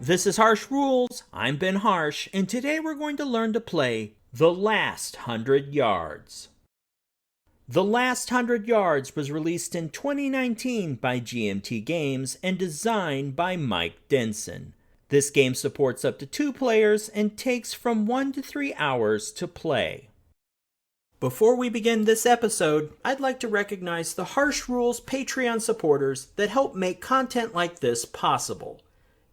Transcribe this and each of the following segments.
This is Harsh Rules. I'm Ben Harsh, and today we're going to learn to play The Last 100 Yards. The Last 100 Yards was released in 2019 by GMT Games and designed by Mike Denson. This game supports up to 2 players and takes from 1 to 3 hours to play. Before we begin this episode, I'd like to recognize the Harsh Rules Patreon supporters that help make content like this possible.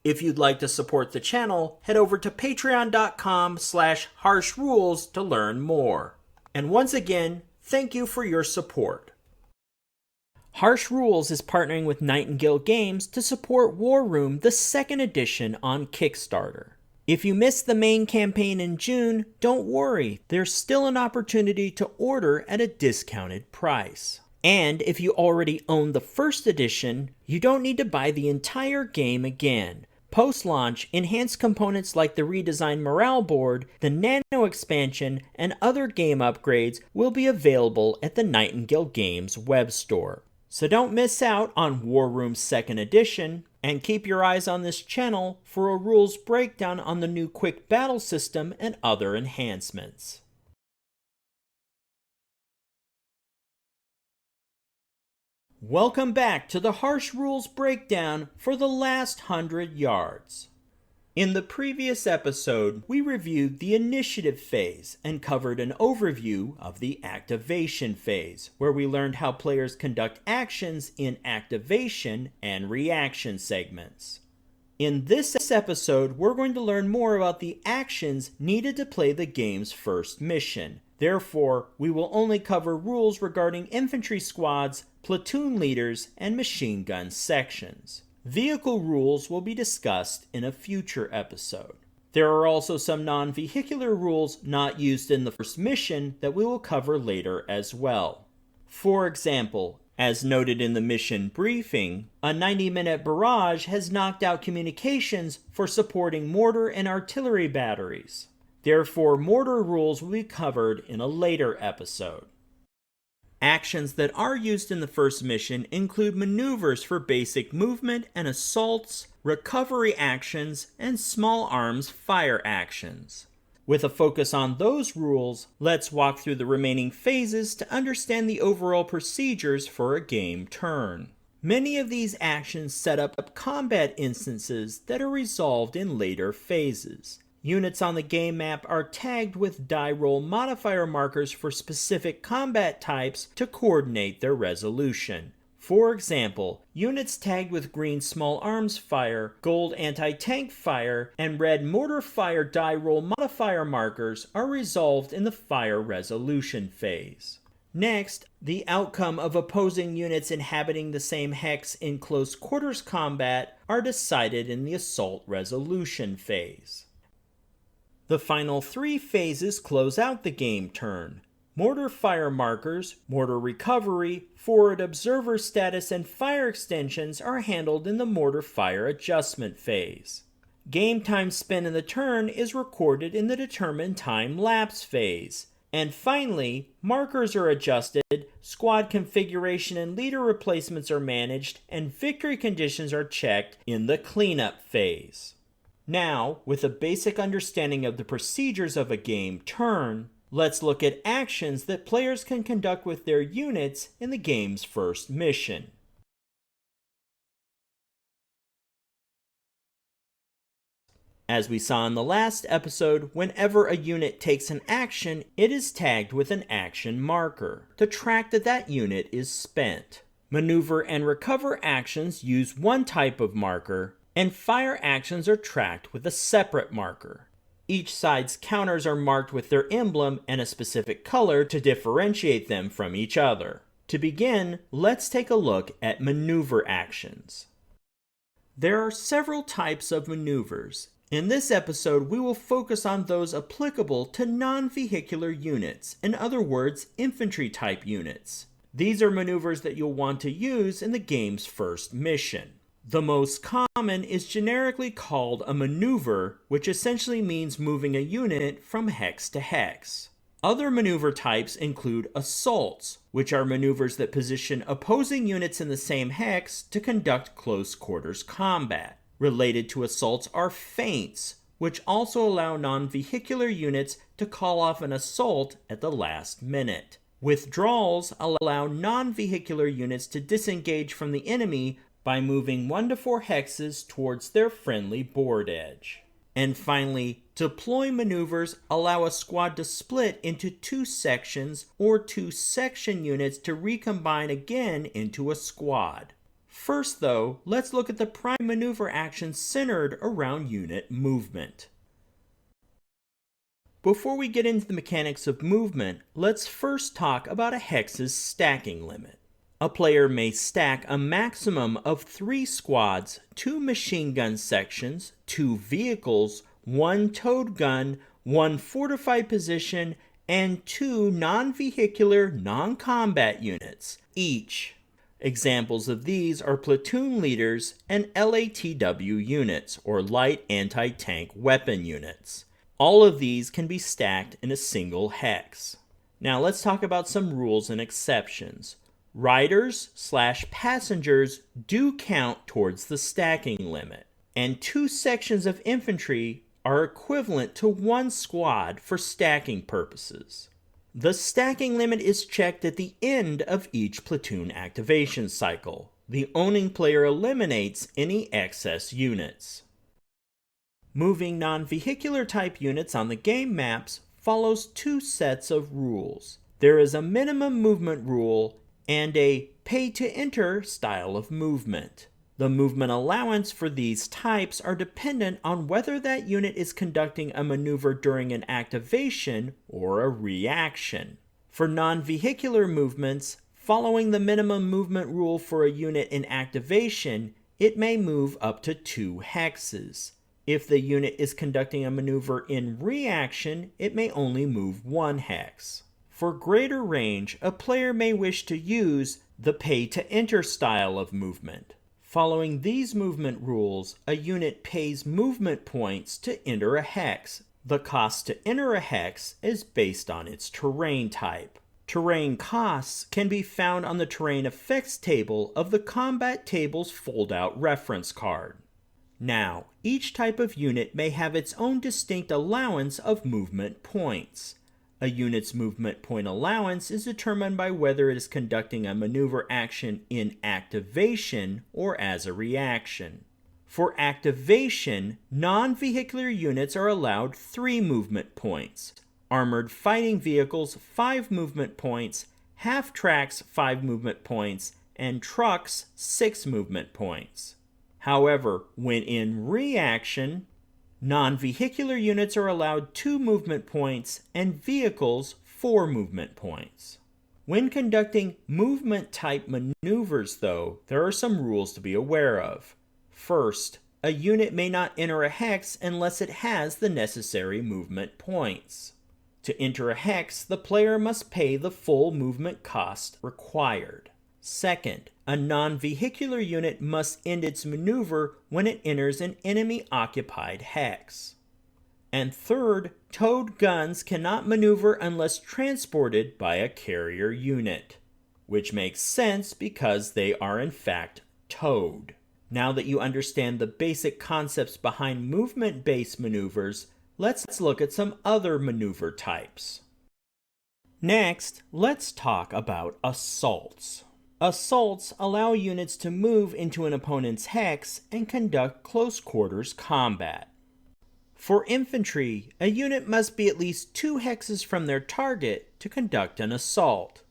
If you'd like to support the channel, head over to patreon.com/harshrules to learn more. And once again, thank you for your support. Harsh Rules is partnering with Nightingale Games to support War Room, the 2nd edition on Kickstarter. If you missed the main campaign in June, don't worry, there's still an opportunity to order at a discounted price. And if you already own the 1st edition, you don't need to buy the entire game again. Post-launch, enhanced components like the redesigned morale board, the nano expansion, and other game upgrades will be available at the Nightingale Games web store. So don't miss out on War Room 2nd edition, and keep your eyes on this channel for a rules breakdown on the new quick battle system and other enhancements. Welcome back to the Harsh Rules breakdown for The Last 100 Yards. In the previous episode, we reviewed the initiative phase and covered an overview of the activation phase, where we learned how players conduct actions in activation and reaction segments. In this episode, we're going to learn more about the actions needed to play the game's first mission. Therefore, we will only cover rules regarding infantry squads, platoon leaders, and machine gun sections. Vehicle rules will be discussed in a future episode. There are also some non-vehicular rules not used in the first mission that we will cover later as well. For example, as noted in the mission briefing, a 90-minute barrage has knocked out communications for supporting mortar and artillery batteries. Therefore, mortar rules will be covered in a later episode. Actions that are used in the first mission include maneuvers for basic movement and assaults, recovery actions, and small arms fire actions. With a focus on those rules, let's walk through the remaining phases to understand the overall procedures for a game turn. Many of these actions set up combat instances that are resolved in later phases. Units on the game map are tagged with die roll modifier markers for specific combat types to coordinate their resolution. For example, units tagged with green small arms fire, gold anti-tank fire, and red mortar fire die roll modifier markers are resolved in the fire resolution phase. Next, the outcome of opposing units inhabiting the same hex in close quarters combat are decided in the assault resolution phase. The final 3 phases close out the game turn. Mortar fire markers, mortar recovery, forward observer status, and fire extensions are handled in the mortar fire adjustment phase. Game time spent in the turn is recorded in the determined time lapse phase. And finally, markers are adjusted, squad configuration and leader replacements are managed, and victory conditions are checked in the cleanup phase. Now, with a basic understanding of the procedures of a game turn, let's look at actions that players can conduct with their units in the game's first mission. As we saw in the last episode, whenever a unit takes an action, it is tagged with an action marker to track that that unit is spent. Maneuver and recover actions use one type of marker, and fire actions are tracked with a separate marker. Each side's counters are marked with their emblem and a specific color to differentiate them from each other. To begin, let's take a look at maneuver actions. There are several types of maneuvers. In this episode, we will focus on those applicable to non-vehicular units, in other words, infantry-type units. These are maneuvers that you'll want to use in the game's first mission. The most common is generically called a maneuver, which essentially means moving a unit from hex to hex. Other maneuver types include assaults, which are maneuvers that position opposing units in the same hex to conduct close quarters combat. Related to assaults are feints, which also allow non-vehicular units to call off an assault at the last minute. Withdrawals allow non-vehicular units to disengage from the enemy by moving 1 to 4 hexes towards their friendly board edge. And finally, deploy maneuvers allow a squad to split into 2 sections or 2 section units to recombine again into a squad. First though, let's look at the prime maneuver actions centered around unit movement. Before we get into the mechanics of movement, let's first talk about a hex's stacking limit. A player may stack a maximum of 3 squads, 2 machine gun sections, 2 vehicles, 1 towed gun, 1 fortified position, and 2 non-vehicular, non-combat units, each. Examples of these are platoon leaders and LATW units, or light anti-tank weapon units. All of these can be stacked in a single hex. Now let's talk about some rules and exceptions. Riders/passengers do count towards the stacking limit, and 2 sections of infantry are equivalent to 1 squad for stacking purposes. The stacking limit is checked at the end of each platoon activation cycle. The owning player eliminates any excess units. Moving non-vehicular type units on the game maps follows 2 sets of rules. There is a minimum movement rule and a pay-to-enter style of movement. The movement allowance for these types are dependent on whether that unit is conducting a maneuver during an activation or a reaction. For non-vehicular movements, following the minimum movement rule for a unit in activation, it may move up to 2 hexes. If the unit is conducting a maneuver in reaction, it may only move 1 hex. For greater range, a player may wish to use the pay-to-enter style of movement. Following these movement rules, a unit pays movement points to enter a hex. The cost to enter a hex is based on its terrain type. Terrain costs can be found on the terrain effects table of the combat table's fold-out reference card. Now, each type of unit may have its own distinct allowance of movement points. A unit's movement point allowance is determined by whether it is conducting a maneuver action in activation or as a reaction. For activation, non-vehicular units are allowed 3 movement points, armored fighting vehicles 5 movement points, half-tracks 5 movement points, and trucks 6 movement points. However, when in reaction, non-vehicular units are allowed 2 movement points and vehicles 4 movement points. When conducting movement-type maneuvers, though, there are some rules to be aware of. First, a unit may not enter a hex unless it has the necessary movement points. To enter a hex, the player must pay the full movement cost required. Second, a non-vehicular unit must end its maneuver when it enters an enemy-occupied hex. And third, towed guns cannot maneuver unless transported by a carrier unit, which makes sense because they are in fact towed. Now that you understand the basic concepts behind movement-based maneuvers, let's look at some other maneuver types. Next, let's talk about assaults. Assaults allow units to move into an opponent's hex and conduct close quarters combat. For infantry, a unit must be at least 2 hexes from their target to conduct an assault.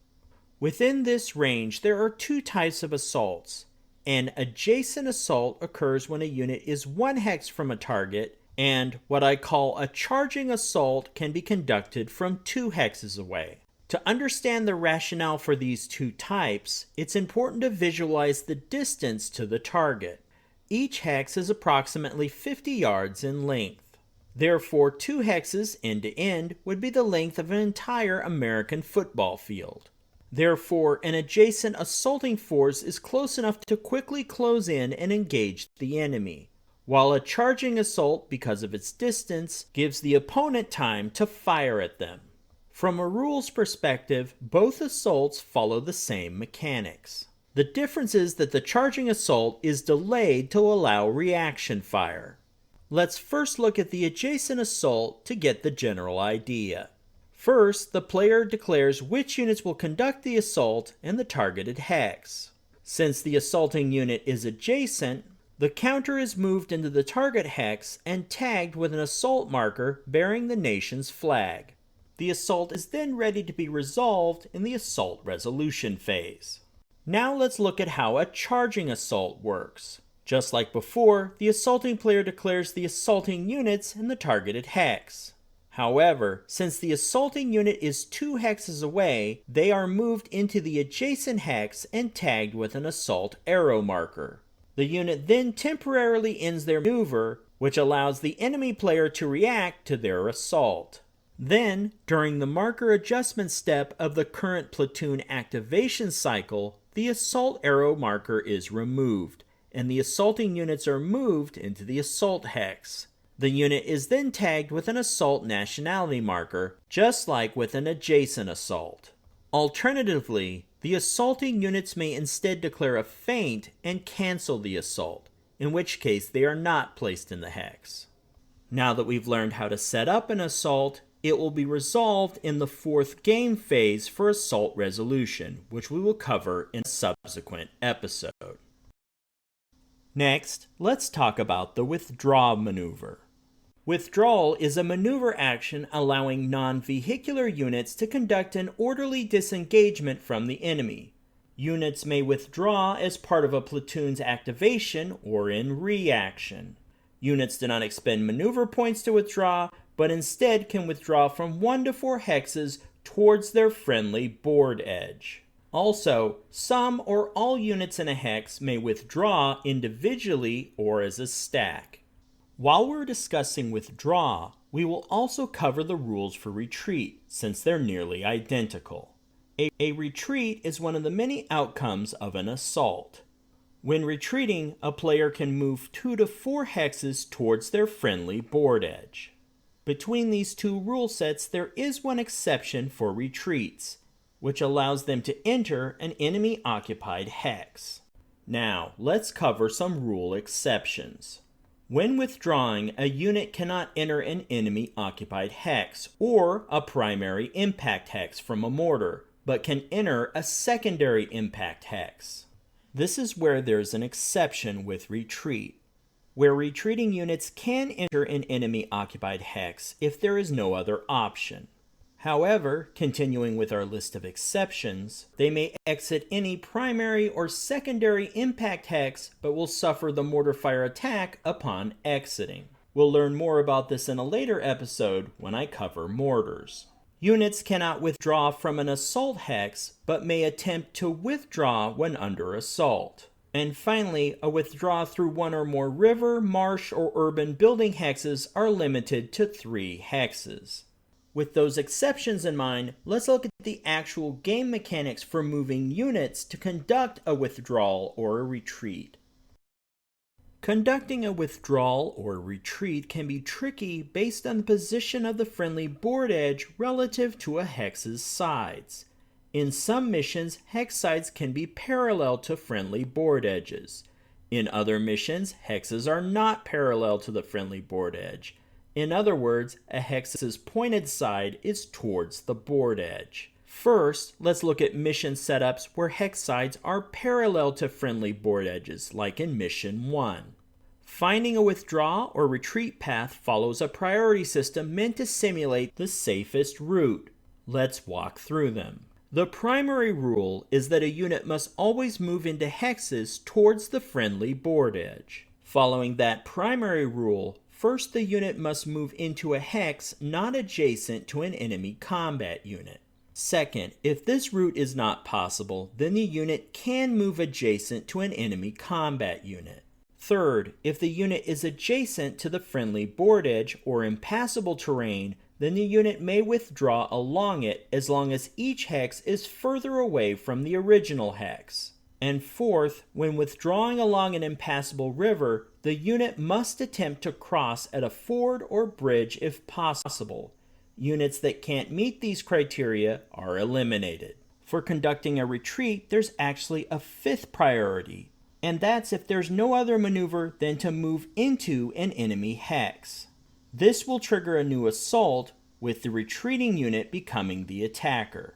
Within this range, there are 2 types of assaults. An adjacent assault occurs when a unit is 1 hex from a target, and what I call a charging assault can be conducted from 2 hexes away. To understand the rationale for these 2 types, it's important to visualize the distance to the target. Each hex is approximately 50 yards in length. Therefore, 2 hexes end to end would be the length of an entire American football field. Therefore, an adjacent assaulting force is close enough to quickly close in and engage the enemy, while a charging assault, because of its distance, gives the opponent time to fire at them. From a rules perspective, both assaults follow the same mechanics. The difference is that the charging assault is delayed to allow reaction fire. Let's first look at the adjacent assault to get the general idea. First, the player declares which units will conduct the assault and the targeted hex. Since the assaulting unit is adjacent, the counter is moved into the target hex and tagged with an assault marker bearing the nation's flag. The assault is then ready to be resolved in the assault resolution phase. Now let's look at how a charging assault works. Just like before, the assaulting player declares the assaulting units in the targeted hex. However, since the assaulting unit is 2 hexes away, they are moved into the adjacent hex and tagged with an assault arrow marker. The unit then temporarily ends their maneuver, which allows the enemy player to react to their assault. Then, during the marker adjustment step of the current platoon activation cycle, the assault arrow marker is removed, and the assaulting units are moved into the assault hex. The unit is then tagged with an assault nationality marker, just like with an adjacent assault. Alternatively, the assaulting units may instead declare a feint and cancel the assault, in which case they are not placed in the hex. Now that we've learned how to set up an assault, it will be resolved in the 4th game phase for assault resolution, which we will cover in a subsequent episode. Next, let's talk about the withdraw maneuver. Withdrawal is a maneuver action allowing non-vehicular units to conduct an orderly disengagement from the enemy. Units may withdraw as part of a platoon's activation or in reaction. Units do not expend maneuver points to withdraw, but instead can withdraw from 1 to 4 hexes towards their friendly board edge. Also, some or all units in a hex may withdraw individually or as a stack. While we're discussing withdraw, we will also cover the rules for retreat, since they're nearly identical. A retreat is one of the many outcomes of an assault. When retreating, a player can move 2 to 4 hexes towards their friendly board edge. Between these two rule sets, there is one exception for retreats, which allows them to enter an enemy-occupied hex. Now, let's cover some rule exceptions. When withdrawing, a unit cannot enter an enemy-occupied hex or a primary impact hex from a mortar, but can enter a secondary impact hex. This is where there's an exception with retreat, where retreating units can enter an enemy-occupied hex if there is no other option. However, continuing with our list of exceptions, they may exit any primary or secondary impact hex, but will suffer the mortar fire attack upon exiting. We'll learn more about this in a later episode when I cover mortars. Units cannot withdraw from an assault hex, but may attempt to withdraw when under assault. And finally, a withdraw through 1 or more river, marsh, or urban building hexes are limited to 3 hexes. With those exceptions in mind, let's look at the actual game mechanics for moving units to conduct a withdrawal or a retreat. Conducting a withdrawal or retreat can be tricky based on the position of the friendly board edge relative to a hex's sides. In some missions, hex sides can be parallel to friendly board edges. In other missions, hexes are not parallel to the friendly board edge. In other words, a hex's pointed side is towards the board edge. First, let's look at mission setups where hex sides are parallel to friendly board edges, like in Mission 1. Finding a withdraw or retreat path follows a priority system meant to simulate the safest route. Let's walk through them. The primary rule is that a unit must always move into hexes towards the friendly board edge. Following that primary rule, first the unit must move into a hex not adjacent to an enemy combat unit. Second, if this route is not possible, then the unit can move adjacent to an enemy combat unit. Third, if the unit is adjacent to the friendly board edge or impassable terrain, then the unit may withdraw along it as long as each hex is further away from the original hex. And fourth, when withdrawing along an impassable river, the unit must attempt to cross at a ford or bridge if possible. Units that can't meet these criteria are eliminated. For conducting a retreat, there's actually a fifth priority, and that's if there's no other maneuver than to move into an enemy hex. This will trigger a new assault, with the retreating unit becoming the attacker.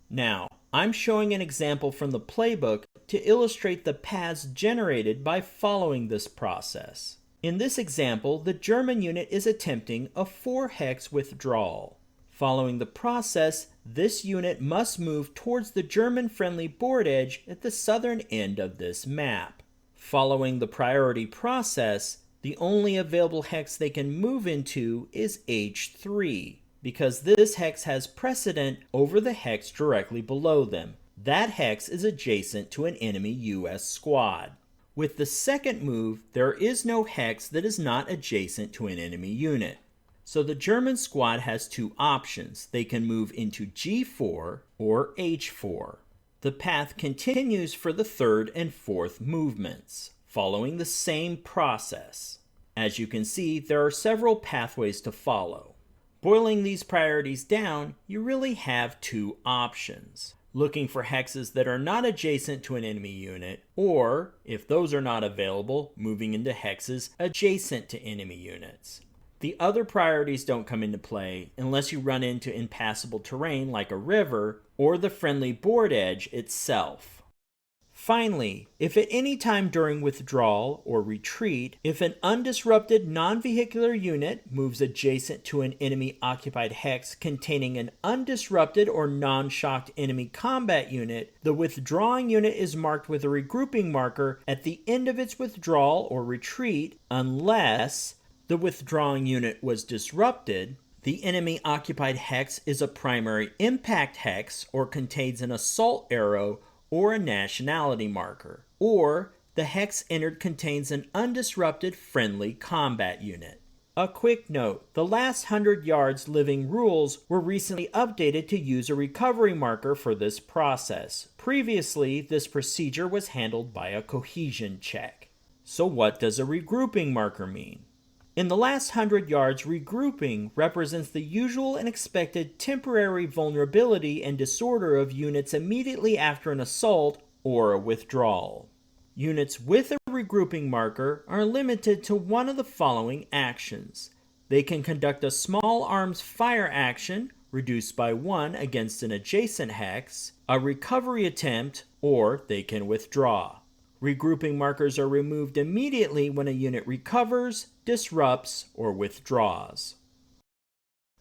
Now, I'm showing an example from the playbook to illustrate the paths generated by following this process. In this example, the German unit is attempting a 4-hex withdrawal. Following the process, this unit must move towards the German-friendly board edge at the southern end of this map. Following the priority process, the only available hex they can move into is H3, because this hex has precedent over the hex directly below them. That hex is adjacent to an enemy US squad. With the second move, there is no hex that is not adjacent to an enemy unit. So the German squad has two options. They can move into G4 or H4. The path continues for the third and fourth movements, following the same process. As you can see, there are several pathways to follow. Boiling these priorities down, you really have two options. Looking for hexes that are not adjacent to an enemy unit, or, if those are not available, moving into hexes adjacent to enemy units. The other priorities don't come into play unless you run into impassable terrain like a river or the friendly board edge itself. Finally, if at any time during withdrawal or retreat, if an undisrupted non-vehicular unit moves adjacent to an enemy-occupied hex containing an undisrupted or non-shocked enemy combat unit, the withdrawing unit is marked with a regrouping marker at the end of its withdrawal or retreat unless the withdrawing unit was disrupted, the enemy-occupied hex is a primary impact hex or contains an assault arrow or a nationality marker, or the hex entered contains an undisrupted friendly combat unit. A quick note, the last 100 yards living rules were recently updated to use a recovery marker for this process. Previously, this procedure was handled by a cohesion check. So what does a regrouping marker mean? In the last 100 yards, regrouping represents the usual and expected temporary vulnerability and disorder of units immediately after an assault or a withdrawal. Units with a regrouping marker are limited to one of the following actions. They can conduct a small arms fire action, reduced by 1 against an adjacent hex, a recovery attempt, or they can withdraw. Regrouping markers are removed immediately when a unit recovers, disrupts, or withdraws.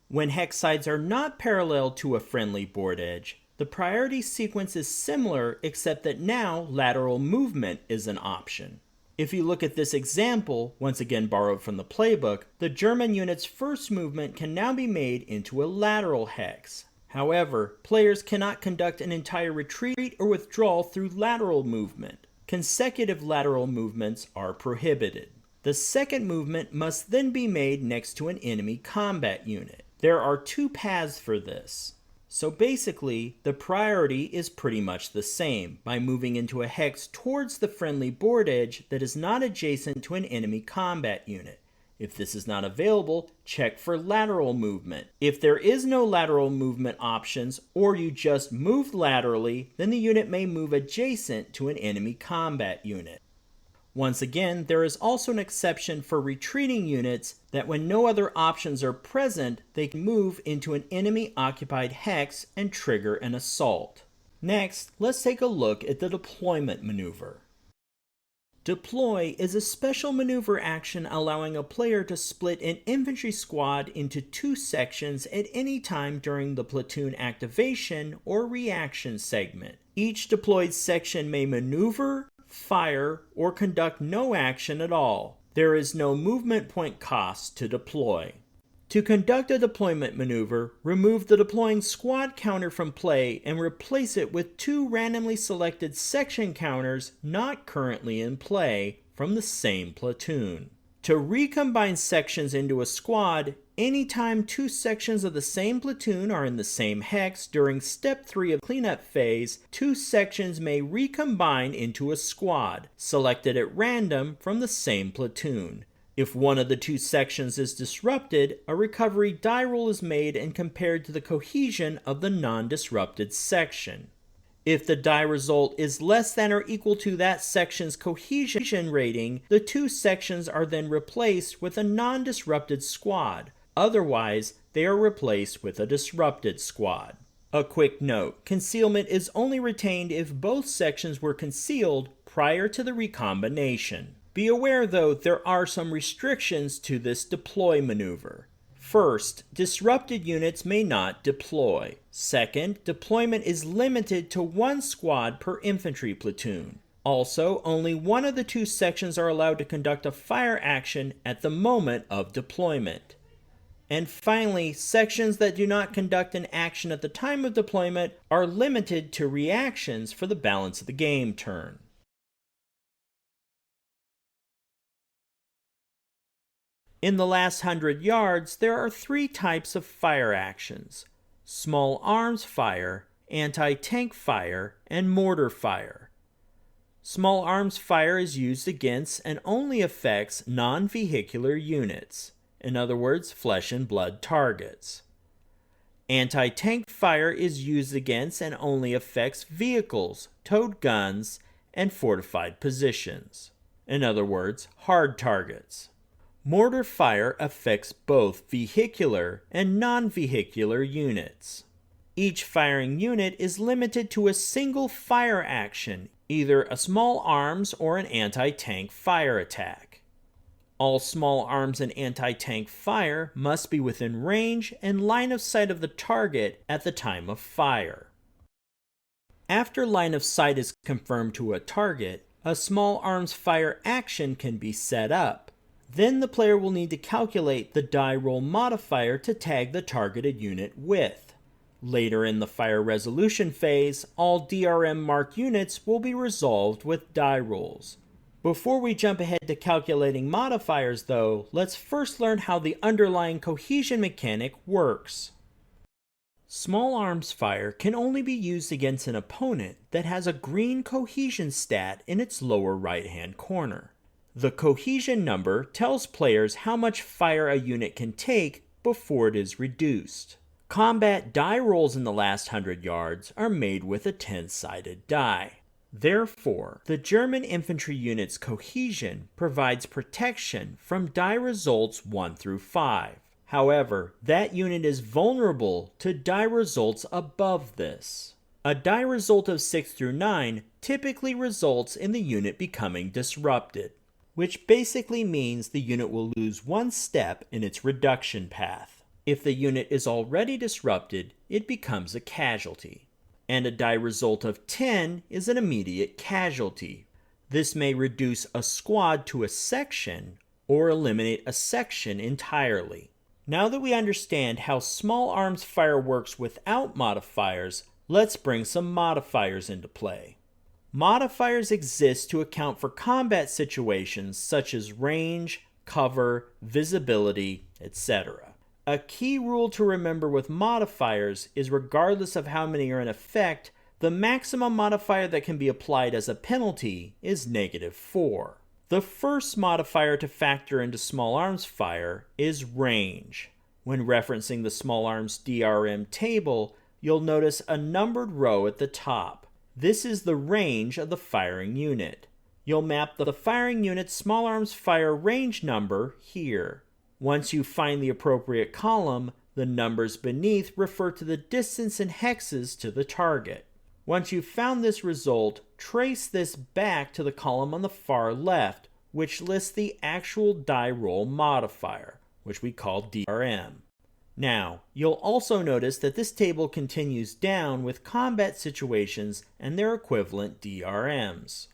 When hex sides are not parallel to a friendly board edge, the priority sequence is similar except that now lateral movement is an option. If you look at this example, once again borrowed from the playbook, the German unit's first movement can now be made into a lateral hex. However, players cannot conduct an entire retreat or withdrawal through lateral movement. Consecutive lateral movements are prohibited. The second movement must then be made next to an enemy combat unit. There are two paths for this. So basically, the priority is pretty much the same, by moving into a hex towards the friendly board edge that is not adjacent to an enemy combat unit. If this is not available, check for lateral movement. If there is no lateral movement options, or you just moved laterally, then the unit may move adjacent to an enemy combat unit. Once again, there is also an exception for retreating units that when no other options are present, they can move into an enemy-occupied hex and trigger an assault. Next, let's take a look at the deployment maneuver. Deploy is a special maneuver action allowing a player to split an infantry squad into two sections at any time during the platoon activation or reaction segment. Each deployed section may maneuver, fire, or conduct no action at all. There is no movement point cost to deploy. To conduct a deployment maneuver, remove the deploying squad counter from play and replace it with two randomly selected section counters not currently in play from the same platoon. To recombine sections into a squad, anytime two sections of the same platoon are in the same hex during step 3 of cleanup phase, two sections may recombine into a squad, selected at random from the same platoon. If one of the two sections is disrupted, a recovery die roll is made and compared to the cohesion of the non-disrupted section. If the die result is less than or equal to that section's cohesion rating, the two sections are then replaced with a non-disrupted squad. Otherwise, they are replaced with a disrupted squad. A quick note, concealment is only retained if both sections were concealed prior to the recombination. Be aware, though, there are some restrictions to this deploy maneuver. First, disrupted units may not deploy. Second, deployment is limited to one squad per infantry platoon. Also, only one of the two sections are allowed to conduct a fire action at the moment of deployment. And finally, sections that do not conduct an action at the time of deployment are limited to reactions for the balance of the game turn. In the last 100 yards, there are three types of fire actions: small arms fire, anti-tank fire, and mortar fire. Small arms fire is used against and only affects non-vehicular units. In other words, flesh and blood targets. Anti-tank fire is used against and only affects vehicles, towed guns, and fortified positions. In other words, hard targets. Mortar fire affects both vehicular and non-vehicular units. Each firing unit is limited to a single fire action, either a small arms or an anti-tank fire attack. All small arms and anti-tank fire must be within range and line of sight of the target at the time of fire. After line of sight is confirmed to a target, a small arms fire action can be set up. Then the player will need to calculate the die roll modifier to tag the targeted unit with. Later in the fire resolution phase, all DRM marked units will be resolved with die rolls. Before we jump ahead to calculating modifiers, though, let's first learn how the underlying cohesion mechanic works. Small arms fire can only be used against an opponent that has a green cohesion stat in its lower right-hand corner. The cohesion number tells players how much fire a unit can take before it is reduced. Combat die rolls in the last 100 yards are made with a 10-sided die. Therefore, the German infantry unit's cohesion provides protection from die results 1 through 5. However, that unit is vulnerable to die results above this. A die result of 6 through 9 typically results in the unit becoming disrupted, which basically means the unit will lose one step in its reduction path. If the unit is already disrupted, it becomes a casualty. And a die result of 10 is an immediate casualty. This may reduce a squad to a section or eliminate a section entirely. Now that we understand how small arms fire works without modifiers, let's bring some modifiers into play. Modifiers exist to account for combat situations such as range, cover, visibility, etc. A key rule to remember with modifiers is regardless of how many are in effect, the maximum modifier that can be applied as a penalty is -4. The first modifier to factor into small arms fire is range. When referencing the small arms DRM table, you'll notice a numbered row at the top. This is the range of the firing unit. You'll map the firing unit's small arms fire range number here. Once you find the appropriate column, the numbers beneath refer to the distance in hexes to the target. Once you've found this result, trace this back to the column on the far left, which lists the actual die roll modifier, which we call DRM. Now, you'll also notice that this table continues down with combat situations and their equivalent DRMs.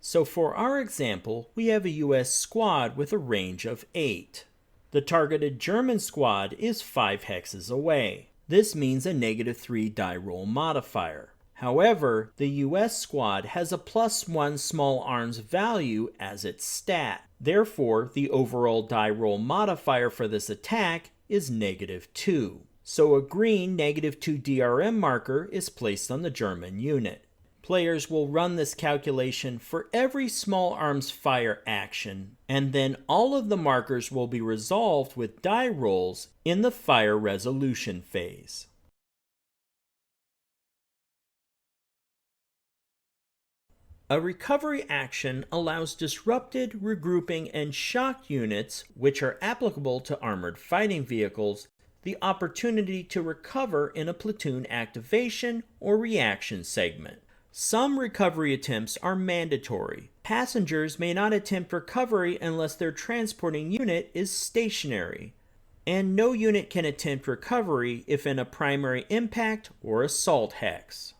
So for our example, we have a US squad with a range of 8. The targeted German squad is 5 hexes away. This means a -3 die roll modifier. However, the US squad has a +1 small arms value as its stat. Therefore, the overall die roll modifier for this attack is -2. So a green -2 DRM marker is placed on the German unit. Players will run this calculation for every small arms fire action, and then all of the markers will be resolved with die rolls in the fire resolution phase. A recovery action allows disrupted, regrouping, and shocked units, which are applicable to armored fighting vehicles, the opportunity to recover in a platoon activation or reaction segment. Some recovery attempts are mandatory. Passengers may not attempt recovery unless their transporting unit is stationary, and no unit can attempt recovery if in a primary impact or assault hex.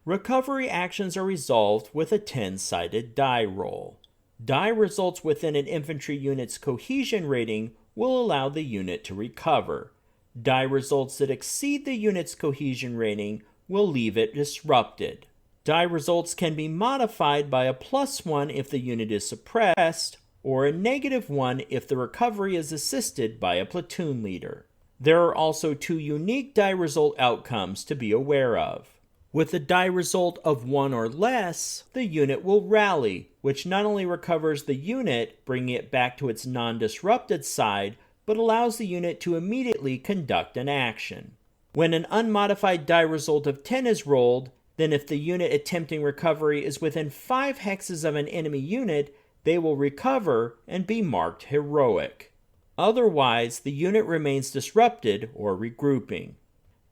Recovery actions are resolved with a 10-sided die roll. Die results within an infantry unit's cohesion rating will allow the unit to recover. Die results that exceed the unit's cohesion rating will leave it disrupted. Die results can be modified by a +1 if the unit is suppressed, or a -1 if the recovery is assisted by a platoon leader. There are also 2 unique die result outcomes to be aware of. With a die result of 1 or less, the unit will rally, which not only recovers the unit, bringing it back to its non-disrupted side, but allows the unit to immediately conduct an action. When an unmodified die result of 10 is rolled, then if the unit attempting recovery is within 5 hexes of an enemy unit, they will recover and be marked heroic. Otherwise, the unit remains disrupted or regrouping.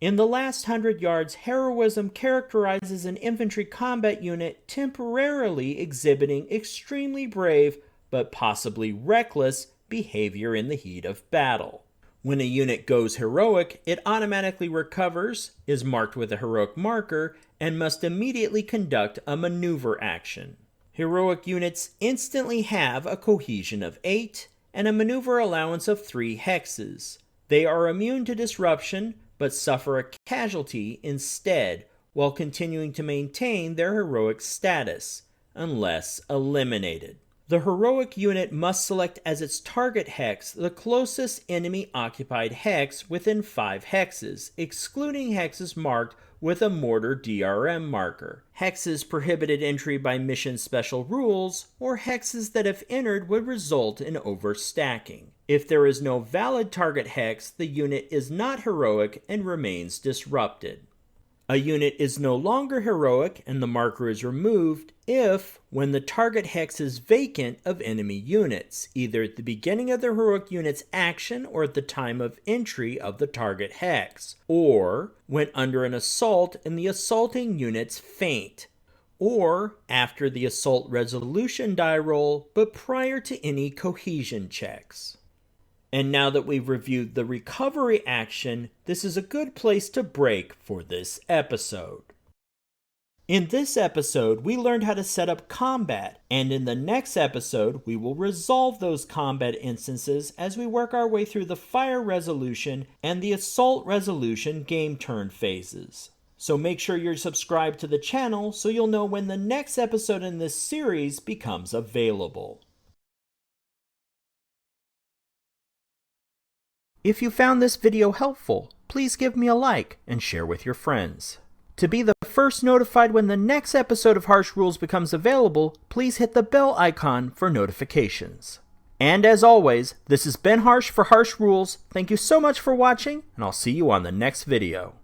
In the last 100 yards, heroism characterizes an infantry combat unit temporarily exhibiting extremely brave, but possibly reckless, behavior in the heat of battle. When a unit goes heroic, it automatically recovers, is marked with a heroic marker, and must immediately conduct a maneuver action. Heroic units instantly have a cohesion of 8 and a maneuver allowance of 3 hexes. They are immune to disruption, but suffer a casualty instead, while continuing to maintain their heroic status, unless eliminated. The heroic unit must select as its target hex the closest enemy-occupied hex within 5 hexes, excluding hexes marked with a mortar DRM marker, hexes prohibited entry by mission special rules, or hexes that if entered would result in overstacking. If there is no valid target hex, the unit is not heroic and remains disrupted. A unit is no longer heroic and the marker is removed if, when the target hex is vacant of enemy units, either at the beginning of the heroic unit's action or at the time of entry of the target hex, or when under an assault and the assaulting unit's FEINT, or after the assault resolution die roll but prior to any cohesion checks. And now that we've reviewed the recovery action, this is a good place to break for this episode. In this episode, we learned how to set up combat, and in the next episode, we will resolve those combat instances as we work our way through the fire resolution and the assault resolution game turn phases. So make sure you're subscribed to the channel so you'll know when the next episode in this series becomes available. If you found this video helpful, please give me a like and share with your friends. To be the first notified when the next episode of Harsh Rules becomes available, please hit the bell icon for notifications. And as always, this has been Harsh for Harsh Rules. Thank you so much for watching, and I'll see you on the next video.